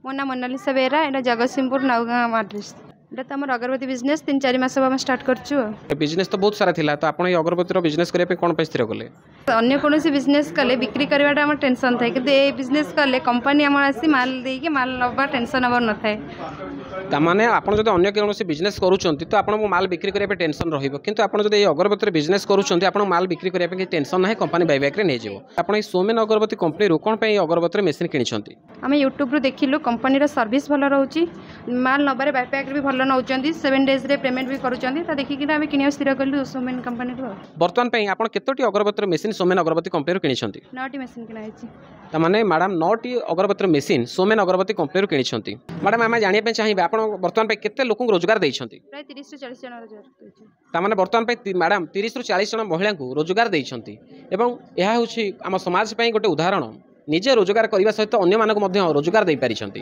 मो ना मोनालिसा बेहरा एटा जगतसिंहपुर नवगाँ आड्रेस एटा तो आम अगरबत्ती बिजनेस 3-4 मास हम स्टार्ट कर बिजनेस तो बहुत सारा थिला तो आपण अगरबत्ती बिजनेस करने पे कौन स्थिर कले अन्य कौन बिजनेस कले बिक्री करवाटा आम टेंशन थाए कि बिजनेस कले कंपनी आम आसी माल देके माल नवा टेंशन आवर न थाए तामाने आपण जदि अन्य कौन बिजनेस करूछंती तो आपण माल बिक्री करने पे टेंशन रहिबो किंतु आपण जदि अगरबत्ती बिजनेस करूछंती आपण माल बिक्री करने पे टेंशन नाही कंपनी बायबैक रे नै जेबो आपण सोमेन अगरबत्ती कंपनी रो कोन पे अगरबत्ती मेसिन किनिछंती आम यूट्यूब रू देखिलु कंपनी रो सर्विस भल रहउची माल नबारे बायबैक भी भल नउचंती 7 डेज रे पेमेंट भी करूचंती ता देखि कि आम किनिया स्थिर कलु सोमेन कंपनी रो वर्तमान पे आपण केतोटी अगरबत्ती मेसिन सोमेन अगरबत्ती कंपनी रो किनिछंती 9टी मशीन किना आइची तामाने मैडम 9टी अगरबत्ती मेसिन सोमेन अगरबत्ती कंपनी रो किनिछंती मैडम आम जानिया पे चाहिबे आपण वर्तमान पे केते लोक रोजगार देइछंती प्राय 30 से 40 जन रोजगार देइछंती तामाने वर्तमान पे मैडम 30 रु 40 जन महिला को रोजगार देइछंती एवं यह होछि आम समाज पे गोटे उदाहरण निजे रोजगार करने सहित अन्य मानक रोजगार दे पारिछंती।